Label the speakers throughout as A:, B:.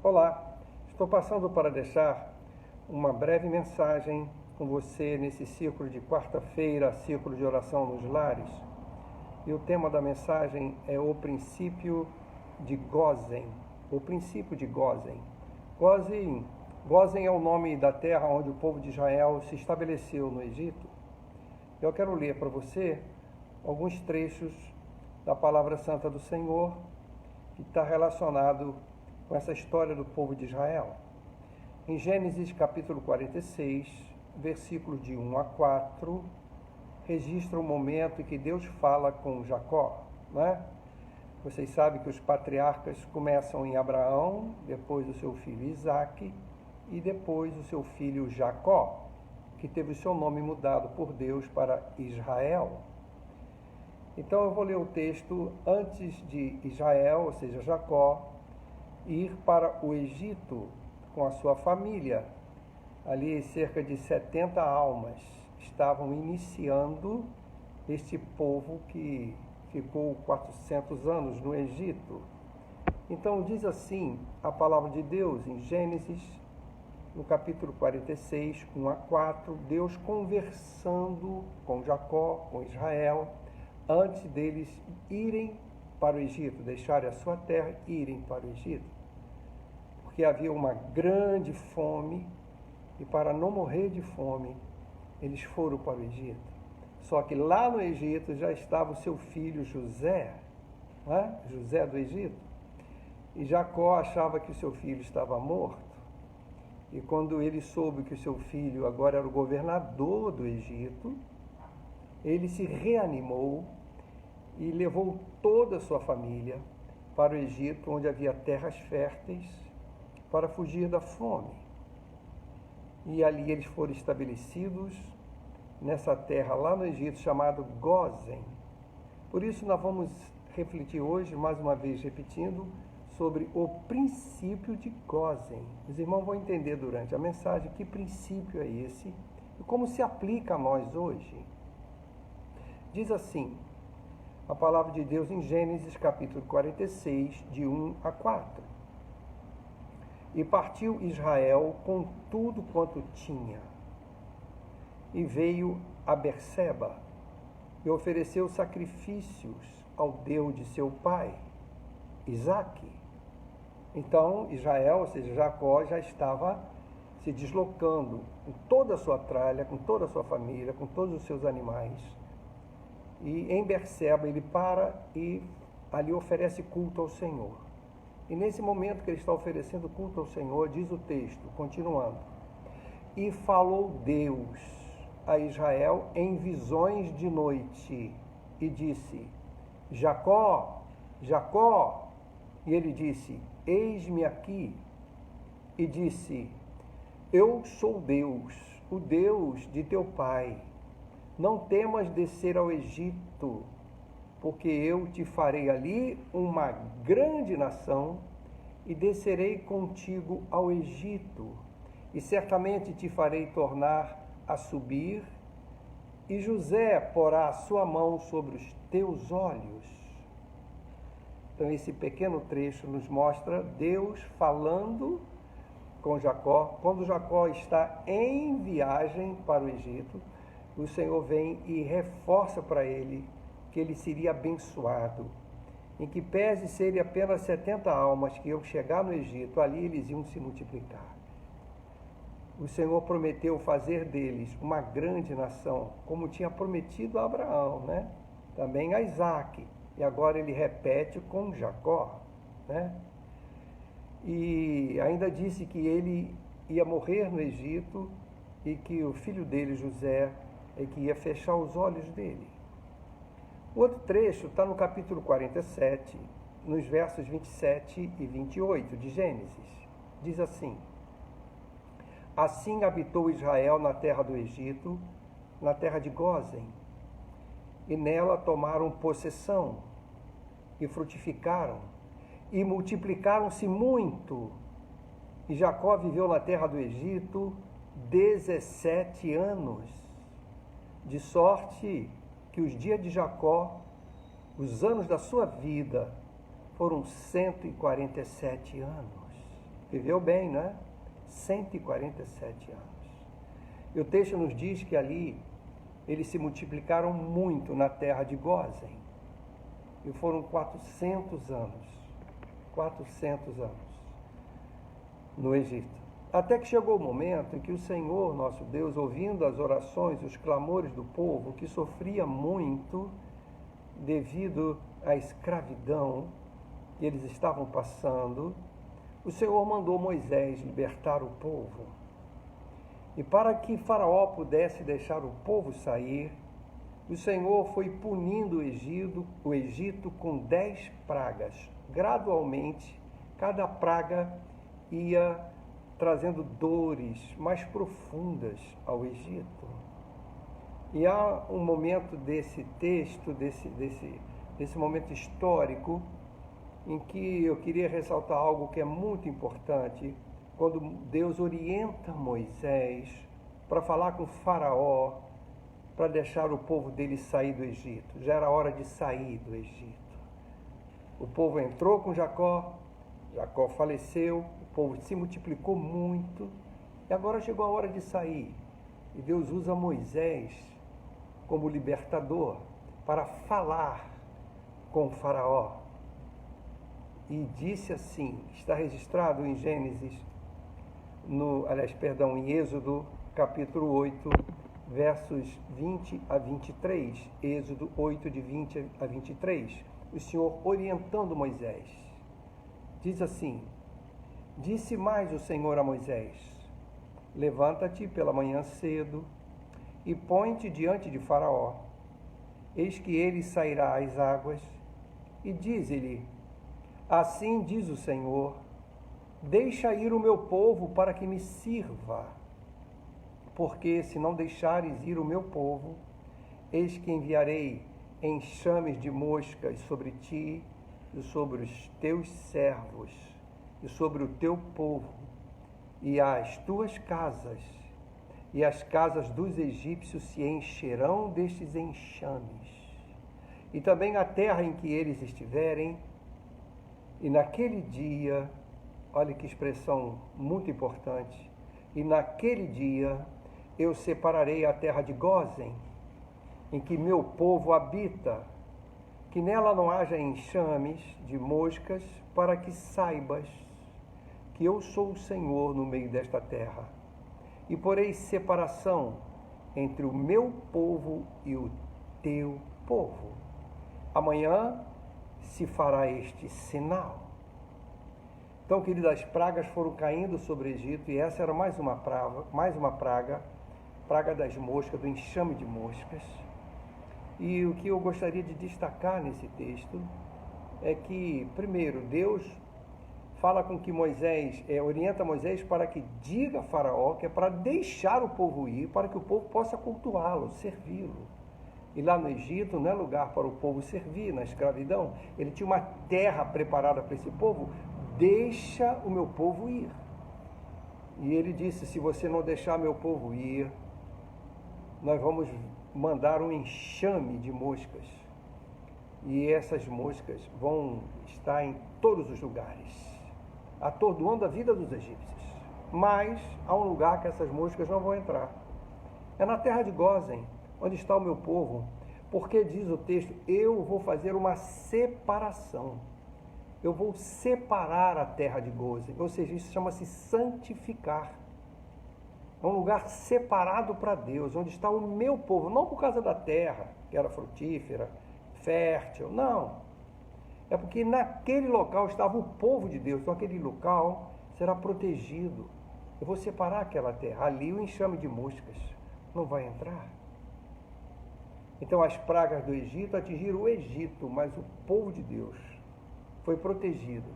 A: Olá, estou passando para deixar uma breve mensagem com você nesse ciclo de quarta-feira, ciclo de oração nos lares. E o tema da mensagem é o princípio de Gósen. O princípio de Gósen. Gósen é o nome da terra onde o povo de Israel se estabeleceu no Egito. Eu quero ler para você alguns trechos da palavra santa do Senhor que está relacionado com essa história do povo de Israel. Em Gênesis capítulo 46, versículos de 1 a 4, registra o momento em que Deus fala com Jacó, né? Vocês sabem que os patriarcas começam em Abraão, depois o seu filho Isaque e depois o seu filho Jacó, que teve o seu nome mudado por Deus para Israel. Então eu vou ler o texto antes de Israel, ou seja, Jacó, ir para o Egito com a sua família. Ali cerca de 70 almas estavam iniciando este povo que ficou 400 anos no Egito. Então diz assim a palavra de Deus em Gênesis, no capítulo 46, 1 a 4, Deus conversando com Jacó, com Israel, antes deles irem para o Egito, deixarem a sua terra e irem para o Egito. Porque havia uma grande fome e para não morrer de fome, eles foram para o Egito. Só que lá no Egito já estava o seu filho José, né? José do Egito. E Jacó achava que o seu filho estava morto. E quando ele soube que o seu filho agora era o governador do Egito, ele se reanimou e levou toda a sua família para o Egito, onde havia terras férteis, para fugir da fome. E ali eles foram estabelecidos nessa terra lá no Egito, chamado Gósen. Por isso nós vamos refletir hoje, mais uma vez repetindo, sobre o princípio de Gósen. Os irmãos vão entender durante a mensagem que princípio é esse e como se aplica a nós hoje. Diz assim a palavra de Deus em Gênesis capítulo 46, de 1 a 4. E partiu Israel com tudo quanto tinha, e veio a Berseba, e ofereceu sacrifícios ao Deus de seu pai, Isaque. Então Israel, ou seja, Jacó, já estava se deslocando com toda a sua tralha, com toda a sua família, com todos os seus animais. E em Berseba ele para e ali oferece culto ao Senhor. E nesse momento que ele está oferecendo culto ao Senhor, diz o texto, continuando: E falou Deus a Israel em visões de noite, e disse: Jacó, Jacó. E ele disse: Eis-me aqui. E disse: Eu sou Deus, o Deus de teu pai. Não temas descer ao Egito, porque eu te farei ali uma grande nação, e descerei contigo ao Egito, e certamente te farei tornar a subir, e José porá a sua mão sobre os teus olhos. Então esse pequeno trecho nos mostra Deus falando com Jacó. Quando Jacó está em viagem para o Egito, o Senhor vem e reforça para ele que ele seria abençoado, em que pese serem apenas 70 almas que iam chegar no Egito, ali eles iam se multiplicar. O Senhor prometeu fazer deles uma grande nação, como tinha prometido a Abraão, né? Também a Isaque, e agora ele repete com Jacó, né? E ainda disse que ele ia morrer no Egito e que o filho dele, José, é que ia fechar os olhos dele. O outro trecho está no capítulo 47, nos versos 27 e 28 de Gênesis. Diz assim: Assim habitou Israel na terra do Egito, na terra de Gósen, e nela tomaram possessão, e frutificaram, e multiplicaram-se muito. E Jacó viveu na terra do Egito 17 anos, de sorte que os dias de Jacó, os anos da sua vida, foram 147 anos. Viveu bem, não é? 147 anos. E o texto nos diz que ali eles se multiplicaram muito na terra de Gósen. E foram 400 anos. 400 anos no Egito. Até que chegou o momento em que o Senhor, nosso Deus, ouvindo as orações, os clamores do povo, que sofria muito devido à escravidão que eles estavam passando, o Senhor mandou Moisés libertar o povo. E para que Faraó pudesse deixar o povo sair, o Senhor foi punindo o Egito com 10 pragas. Gradualmente, cada praga ia trazendo dores mais profundas ao Egito. E há um momento desse texto, desse momento histórico, em que eu queria ressaltar algo que é muito importante, quando Deus orienta Moisés para falar com Faraó, para deixar o povo dele sair do Egito. Já era hora de sair do Egito. O povo entrou com Jacó, Jacó faleceu, o povo se multiplicou muito, e agora chegou a hora de sair. E Deus usa Moisés como libertador para falar com Faraó. E disse assim, está registrado em em Êxodo capítulo 8, versos 20 a 23, Êxodo 8, de 20 a 23, o Senhor orientando Moisés. Diz assim: disse mais o Senhor a Moisés: levanta-te pela manhã cedo e põe-te diante de Faraó. Eis que ele sairá às águas, e diz-lhe: assim diz o Senhor, deixa ir o meu povo para que me sirva. Porque se não deixares ir o meu povo, eis que enviarei enxames de moscas sobre ti e sobre os teus servos e sobre o teu povo e as tuas casas, e as casas dos egípcios se encherão destes enxames, e também a terra em que eles estiverem. E naquele dia, olha que expressão muito importante, e naquele dia eu separarei a terra de Gósen, em que meu povo habita, que nela não haja enxames de moscas, para que saibas que eu sou o Senhor no meio desta terra. E porei separação entre o meu povo e o teu povo. Amanhã se fará este sinal. Então, queridos, as pragas foram caindo sobre o Egito, e essa era mais uma praga, praga das moscas, do enxame de moscas. E o que eu gostaria de destacar nesse texto é que, primeiro, Deus fala com que orienta Moisés para que diga a Faraó que é para deixar o povo ir, para que o povo possa cultuá-lo, servi-lo. E lá no Egito não é lugar para o povo servir, na escravidão. Ele tinha uma terra preparada para esse povo. Deixa o meu povo ir. E ele disse: se você não deixar meu povo ir, nós vamos mandar um enxame de moscas. E essas moscas vão estar em todos os lugares, atordoando a vida dos egípcios. Mas há um lugar que essas moscas não vão entrar. É na terra de Gósen, onde está o meu povo, porque diz o texto: eu vou fazer uma separação. Eu vou separar a terra de Gósen, ou seja, isso chama-se santificar. É um lugar separado para Deus, onde está o meu povo, não por causa da terra, que era frutífera, fértil, não. É porque naquele local estava o povo de Deus, então aquele local será protegido. Eu vou separar aquela terra, ali o enxame de moscas não vai entrar. Então as pragas do Egito atingiram o Egito, mas o povo de Deus foi protegido,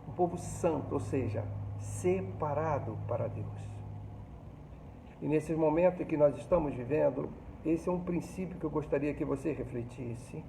A: um povo santo, ou seja, separado para Deus. E nesses momentos que nós estamos vivendo, esse é um princípio que eu gostaria que você refletisse.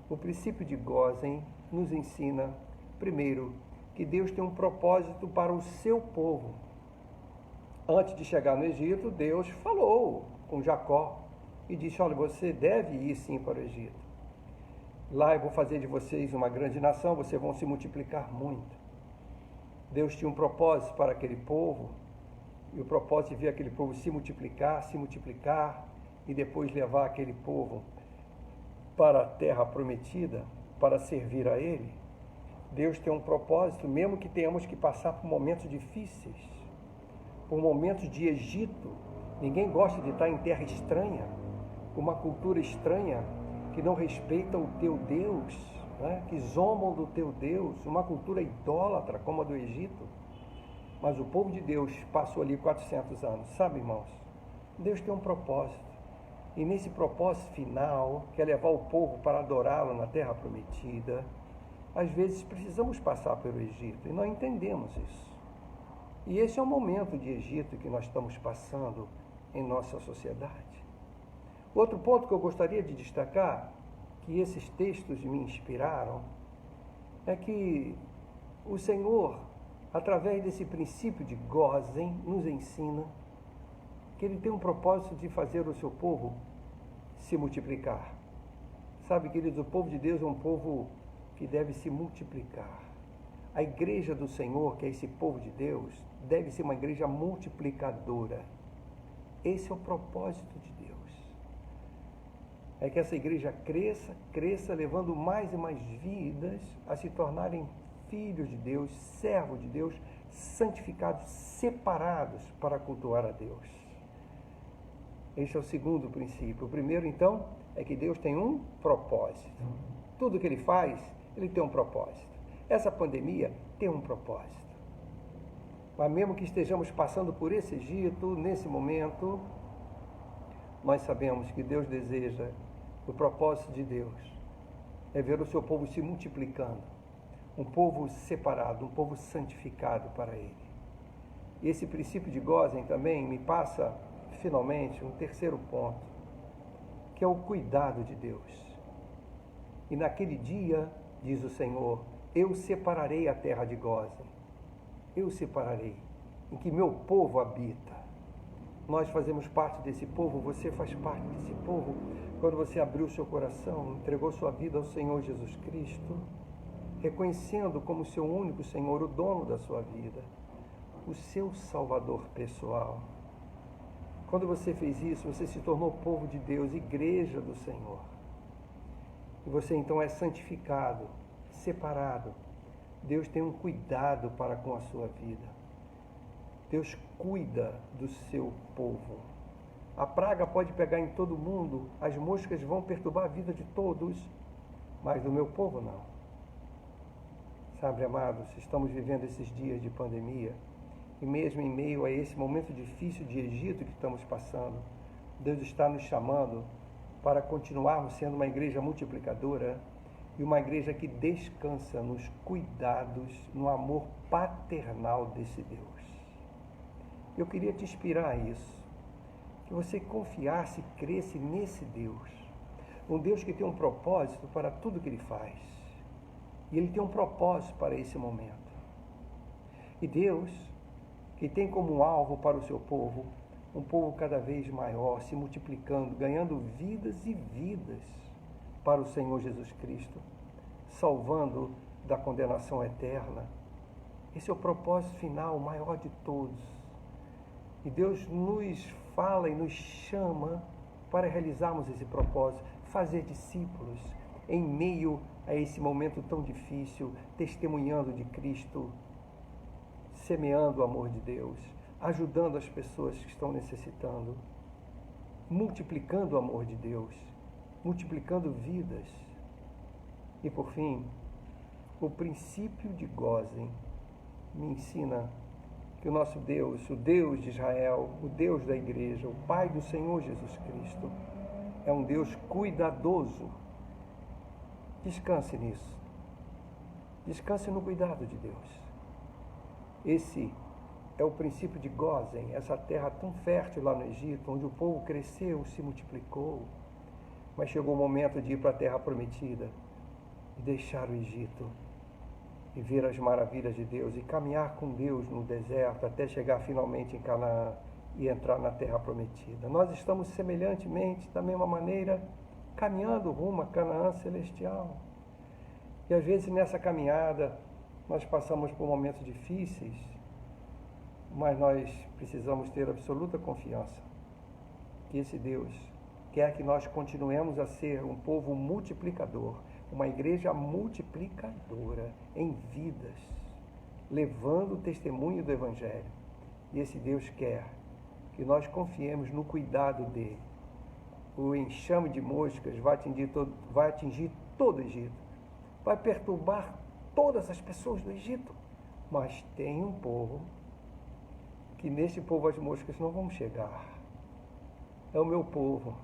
A: O princípio de Gósen nos ensina, primeiro, que Deus tem um propósito para o seu povo. Antes de chegar no Egito, Deus falou com Jacó e disse: olha, você deve ir sim para o Egito. Lá eu vou fazer de vocês uma grande nação, vocês vão se multiplicar muito. Deus tinha um propósito para aquele povo, e o propósito de ver aquele povo se multiplicar, e depois levar aquele povo para a terra prometida, para servir a Ele. Deus tem um propósito, mesmo que tenhamos que passar por momentos difíceis, por momentos de Egito. Ninguém gosta de estar em terra estranha, uma cultura estranha, que não respeita o teu Deus, né? Que zombam do teu Deus, uma cultura idólatra como a do Egito. Mas o povo de Deus passou ali 400 anos, sabe, irmãos? Deus tem um propósito. E nesse propósito final, que é levar o povo para adorá-lo na terra prometida, às vezes precisamos passar pelo Egito e não entendemos isso. E esse é o momento de Egito que nós estamos passando em nossa sociedade. Outro ponto que eu gostaria de destacar, que esses textos me inspiraram, é que o Senhor, através desse princípio de gozem, nos ensina que Ele tem um propósito de fazer o seu povo se multiplicar. Sabe, queridos, o povo de Deus é um povo que deve se multiplicar. A igreja do Senhor, que é esse povo de Deus, deve ser uma igreja multiplicadora. Esse é o propósito de Deus. É que essa igreja cresça, levando mais e mais vidas a se tornarem filhos de Deus, servos de Deus, santificados, separados para cultuar a Deus. Este é o segundo princípio. O primeiro, então, é que Deus tem um propósito. Tudo que Ele faz, Ele tem um propósito. Essa pandemia tem um propósito. Mas mesmo que estejamos passando por esse Egito, nesse momento, nós sabemos que Deus deseja, o propósito de Deus é ver o seu povo se multiplicando, um povo separado, um povo santificado para Ele. E esse princípio de gozem também me passa, finalmente, um terceiro ponto, que é o cuidado de Deus. E naquele dia, diz o Senhor, eu separarei a terra de Gozem, eu separarei, em que meu povo habita. Nós fazemos parte desse povo, você faz parte desse povo, quando você abriu seu coração, entregou sua vida ao Senhor Jesus Cristo, reconhecendo como seu único Senhor, o dono da sua vida, o seu Salvador pessoal. Quando você fez isso, você se tornou povo de Deus, igreja do Senhor. E você então é santificado, separado. Deus tem um cuidado para com a sua vida. Deus cuida do seu povo. A praga pode pegar em todo mundo, as moscas vão perturbar a vida de todos, mas do meu povo não. Sabe, amados, estamos vivendo esses dias de pandemia, e mesmo em meio a esse momento difícil de Egito que estamos passando, Deus está nos chamando para continuarmos sendo uma igreja multiplicadora e uma igreja que descansa nos cuidados, no amor paternal desse Deus. Eu queria te inspirar a isso, que você confiasse e cresce nesse Deus, um Deus que tem um propósito para tudo que Ele faz, e Ele tem um propósito para esse momento. E Deus, que tem como alvo para o seu povo, um povo cada vez maior, se multiplicando, ganhando vidas e vidas para o Senhor Jesus Cristo, salvando da condenação eterna. Esse é o propósito final, o maior de todos. E Deus nos fala e nos chama para realizarmos esse propósito, fazer discípulos em meio a esse momento tão difícil, testemunhando de Cristo, semeando o amor de Deus, ajudando as pessoas que estão necessitando, multiplicando o amor de Deus, multiplicando vidas. E por fim, o princípio de gozem me ensina que o nosso Deus, o Deus de Israel, o Deus da igreja, o Pai do Senhor Jesus Cristo, é um Deus cuidadoso. Descanse nisso. Descanse no cuidado de Deus. Esse é o princípio de Gozem, essa terra tão fértil lá no Egito, onde o povo cresceu, se multiplicou, mas chegou o momento de ir para a terra prometida e deixar o Egito e ver as maravilhas de Deus e caminhar com Deus no deserto até chegar finalmente em Canaã e entrar na terra prometida. Nós estamos semelhantemente, da mesma maneira, caminhando rumo a Canaã celestial. E às vezes nessa caminhada nós passamos por momentos difíceis, mas nós precisamos ter absoluta confiança que esse Deus quer que nós continuemos a ser um povo multiplicador, uma igreja multiplicadora em vidas, levando o testemunho do Evangelho. E esse Deus quer que nós confiemos no cuidado dele. O enxame de moscas vai atingir todo o Egito, vai perturbar todas as pessoas do Egito, mas tem um povo que nesse povo as moscas não vão chegar. É o meu povo.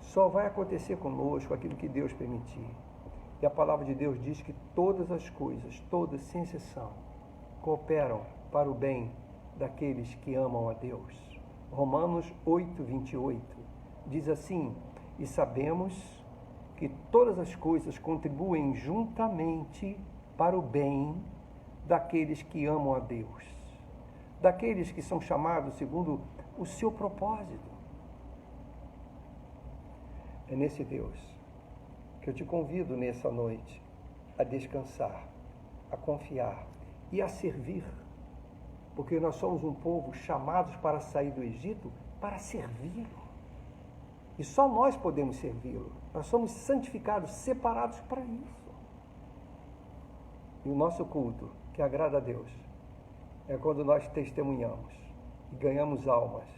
A: Só vai acontecer conosco aquilo que Deus permitir. E a palavra de Deus diz que todas as coisas, todas sem exceção, cooperam para o bem daqueles que amam a Deus. Romanos 8:28 diz assim: e sabemos que todas as coisas contribuem juntamente para o bem daqueles que amam a Deus, daqueles que são chamados segundo o seu propósito. É nesse Deus que eu te convido nessa noite a descansar, a confiar e a servir, porque nós somos um povo chamados para sair do Egito para servi-lo. E só nós podemos servi-lo. Nós somos santificados, separados para isso. E o nosso culto, que agrada a Deus, é quando nós testemunhamos e ganhamos almas,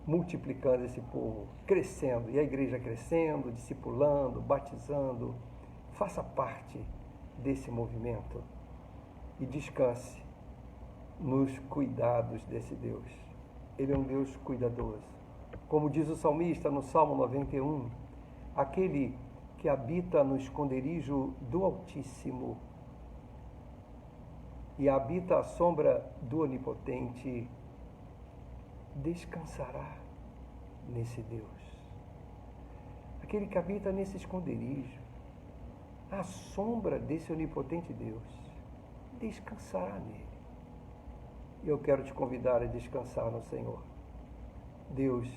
A: multiplicando esse povo, crescendo, e a igreja crescendo, discipulando, batizando. Faça parte desse movimento e descanse nos cuidados desse Deus. Ele é um Deus cuidadoso. Como diz o salmista no Salmo 91, aquele que habita no esconderijo do Altíssimo e habita à sombra do Onipotente, descansará nesse Deus. Aquele que habita nesse esconderijo, à sombra desse onipotente Deus, descansará nele. E eu quero te convidar a descansar no Senhor. Deus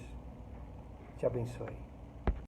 A: te abençoe.